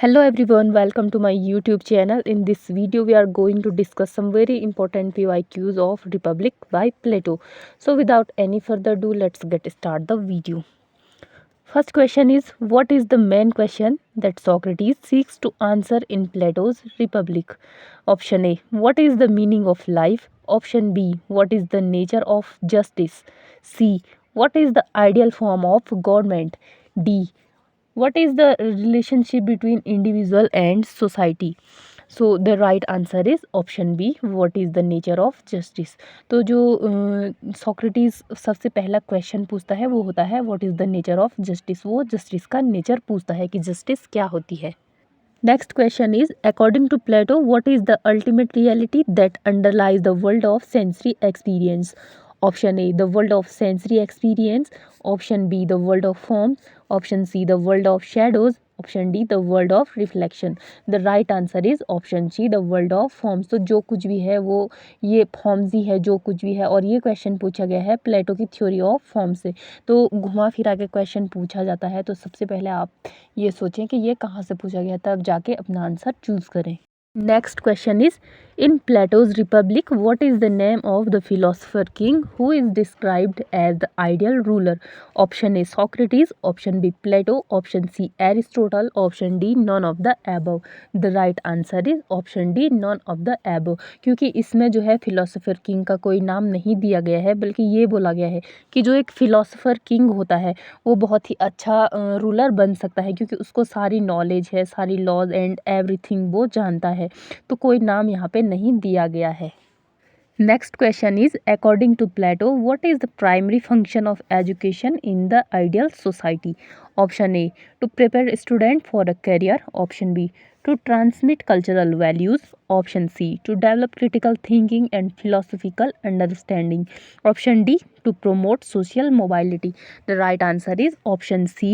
Hello everyone, welcome to my YouTube channel. In this video, we are going to discuss some very important PYQs of Republic by Plato. So without any further ado, let's get start the video. First question is, what is the main question that Socrates seeks to answer in Plato's Republic? Option A, what is the meaning of life? Option B, what is the nature of justice? C, what is the ideal form of government? D, what is the relationship between individual and society? So the right answer is option B, what is the nature of justice. तो जो Socrates सबसे पहला question पूछता है वो होता है what is the nature of justice. वो जस्टिस का नेचर पूछता है कि जस्टिस क्या होती है. Next question is, according to Plato, what is the ultimate reality that underlies the world of sensory experience? Option A, the world of sensory experience. Option B, the world of forms. Option C, the world of shadows. Option D, the world of reflection. The right answer is option C, the world of forms. तो जो कुछ भी है वो ये forms ही है जो कुछ भी है. और ये क्वेश्चन पूछा गया है प्लेटो की थ्योरी ऑफ फॉर्म से. तो घुमा फिरा के क्वेश्चन पूछा जाता है तो सबसे पहले आप ये सोचें कि ये कहाँ से पूछा गया, तब जाके अपना आंसर चूज़ करें. Next question is, in Plato's Republic what is the name of the philosopher king who is described as the ideal ruler? Option A Socrates, option B Plato, option C Aristotle, option D none of the above. The right answer is option D none of the above, क्योंकि इसमें जो है philosopher king का कोई नाम नहीं दिया गया है, बल्कि ये बोला गया है कि जो एक फिलोसोफर किंग होता है वो बहुत ही अच्छा रूलर बन सकता है, क्योंकि उसको सारी नॉलेज है, सारी लॉज एंड एवरीथिंग वो जानता है. तो कोई नाम यहाँ पे नहीं दिया गया है. Next question is, according to Plato what is the primary function of education in the ideal society? Option A, to prepare student for a career. Option B, to transmit cultural values. Option C, to develop critical thinking and philosophical understanding. Option D, to promote social mobility. The right answer is option C,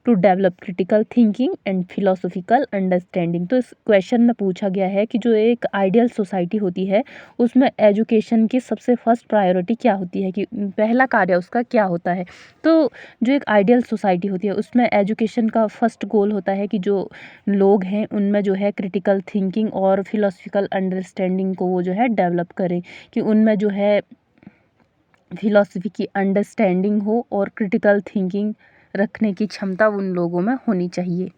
to develop critical thinking and philosophical understanding. तो इस question में पूछा गया है कि जो एक ideal society होती है उसमें एजुकेशन की सबसे फर्स्ट प्रायोरिटी क्या होती है, कि पहला कार्य उसका क्या होता है. तो जो एक आइडियल सोसाइटी होती है उसमें एजुकेशन का फर्स्ट गोल होता है कि जो लोग हैं उनमें जो है क्रिटिकल थिंकिंग और फिलोसफिकल अंडरस्टैंडिंग को वो जो है डेवलप करें, कि उनमें जो है फिलॉसफी की अंडरस्टैंडिंग हो और क्रिटिकल थिंकिंग रखने की क्षमता उन लोगों में होनी चाहिए.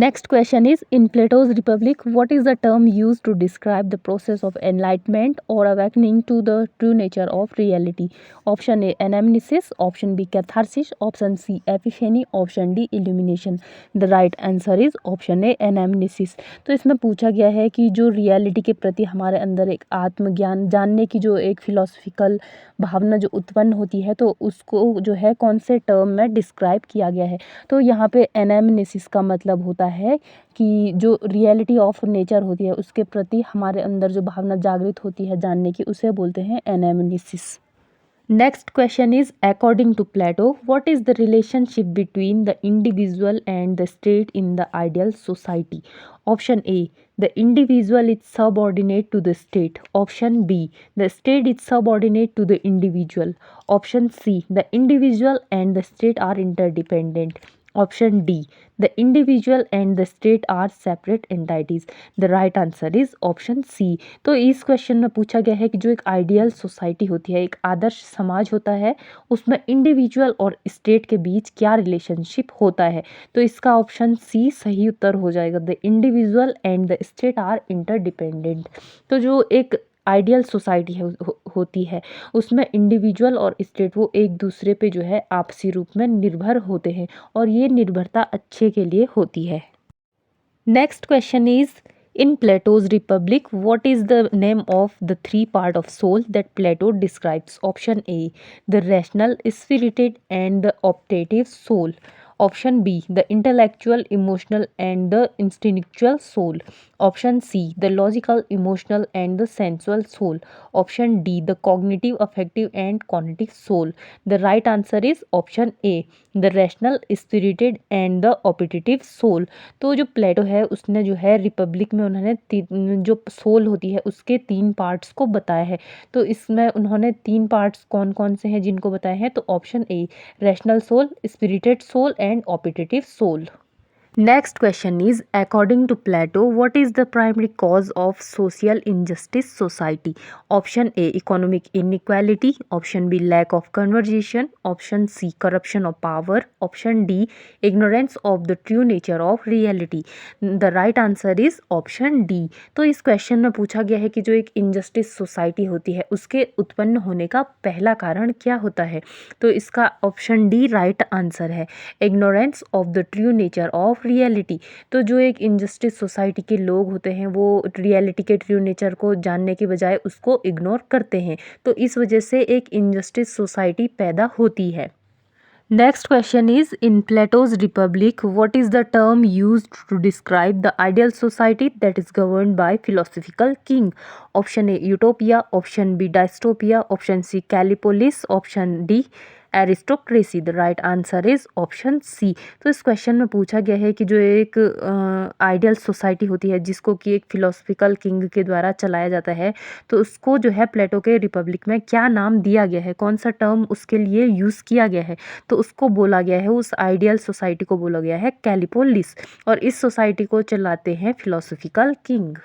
Next question is, in Plato's Republic, what is the term used to describe the process of enlightenment or awakening to the true nature of reality? Option A, anamnesis. Option B, catharsis. Option C, epiphany. Option D, illumination. The right answer is option A, anamnesis. तो इसमें पूछा गया है कि जो reality के प्रति हमारे अंदर एक आत्मज्ञान जानने की जो एक फिलोसफिकल भावना जो उत्पन्न होती है, तो उसको जो है कौन से टर्म में डिस्क्राइब किया गया है. तो यहाँ पे एनामनेसिस का मतलब होता है कि जो रियलिटी ऑफ नेचर होती है उसके प्रति हमारे अंदर जो भावना जागृत होती है जानने की, उसे बोलते हैं anamnesis. Next question is, according to Plato, what is the relationship between the individual and the state in the ideal society? Option A, the individual is subordinate to the state. Option B, the state is subordinate to the individual. Option C, the individual and the state are interdependent. Option D, the individual and the state are separate entities. The right answer is option C. तो इस question में पूछा गया है कि जो एक ideal society होती है, एक आदर्श समाज होता है, उसमें इंडिविजुअल और स्टेट के बीच क्या रिलेशनशिप होता है. तो इसका ऑप्शन सी सही उत्तर हो जाएगा. The individual and the state are interdependent. तो जो एक आइडियल सोसाइटी होती है उसमें इंडिविजुअल और स्टेट वो एक दूसरे पे जो है आपसी रूप में निर्भर होते हैं, और ये निर्भरता अच्छे के लिए होती है. Next question is, in Plato's Republic, what is the name of the three part of soul that Plato describes? Option A, the rational, spirited and the optative soul. Option B, the intellectual, emotional and the instinctual soul. Option C, the logical, emotional and the sensual soul. Option D, the cognitive, affective and cognitive soul. The right answer is option A, the rational, spirited and the optative soul. तो जो प्लेटो है उसने जो है Republic में उन्होंने जो soul होती है उसके 3 पार्ट्स को बताया है. तो इसमें उन्होंने 3 पार्ट्स कौन कौन से हैं जिनको बताए हैं, तो option A, rational soul, spirited soul and operative soul. Next question is, according to Plato, what is the primary cause of social injustice society? Option A, economic inequality. Option B, lack of conversation. Option C, corruption of power. Option D, ignorance of the true nature of reality. The right answer is option D. तो इस question में पूछा गया है कि जो एक injustice society होती है उसके उत्पन्न होने का पहला कारण क्या होता है। तो इसका ऑप्शन डी राइट आंसर है, ignorance of the true nature of reality. तो जो एक इनजस्टिस सोसाइटी के लोग होते हैं वो रियलिटी के ट्रू नेचर को जानने की बजाय उसको इग्नोर करते हैं, तो इस वजह से एक इनजस्टिस सोसाइटी पैदा होती है। Next question is, in Plato's Republic, what is the term used to describe the ideal society that is governed by philosophical king? Option A, utopia. Option B, dystopia. Option C, Callipolis. Option D, aristocracy. The right answer is option C. तो इस question में पूछा गया है कि जो एक ideal society होती है जिसको कि एक फिलोसफिकल किंग के द्वारा चलाया जाता है, तो उसको जो है प्लेटो के रिपब्लिक में क्या नाम दिया गया है, कौन सा टर्म उसके लिए यूज़ किया गया है। तो उसको बोला गया है, उस आइडियल सोसाइटी को बोला गया है कैलिपोलिस, और इस सोसाइटी को चलाते हैं philosophical king.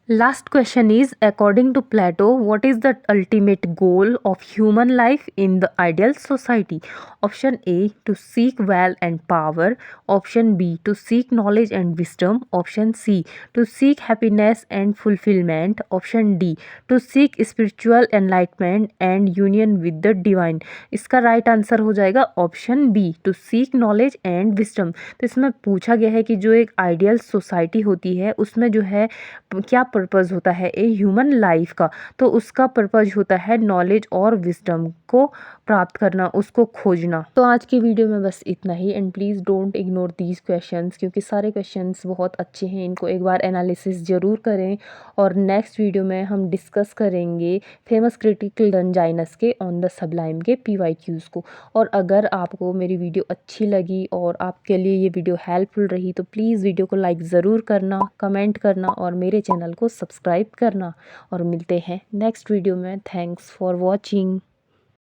Last question is, according to Plato, what is the ultimate goal of human life in the ideal society? Option A, to seek wealth and power. Option B, to seek knowledge and wisdom. Option C, to seek happiness and fulfillment. Option D, to seek spiritual enlightenment and union with the divine. इसका right answer हो जाएगा option B, to seek knowledge and wisdom. तो इसमें पूछा गया है कि जो एक आइडियल सोसाइटी होती है उसमें जो है क्या पर्पज़ होता है ए ह्यूमन लाइफ का, तो उसका पर्पज़ होता है नॉलेज और विजडम को प्राप्त करना, उसको खोजना। तो आज की वीडियो में बस इतना ही, and please don't ignore these questions क्योंकि सारे क्वेश्चंस बहुत अच्छे हैं, इनको एक बार एनालिसिस ज़रूर करें। और नेक्स्ट वीडियो में हम डिस्कस करेंगे फेमस क्रिटिकल लंजाइनस के ऑन द सबलाइम के PYQs को। और अगर आपको मेरी वीडियो अच्छी लगी और आपके लिए ये वीडियो हेल्पफुल रही तो प्लीज़ वीडियो को लाइक ज़रूर करना, कमेंट करना और मेरे चैनल को सब्सक्राइब करना। और मिलते हैं नेक्स्ट वीडियो में। Thanks for watching.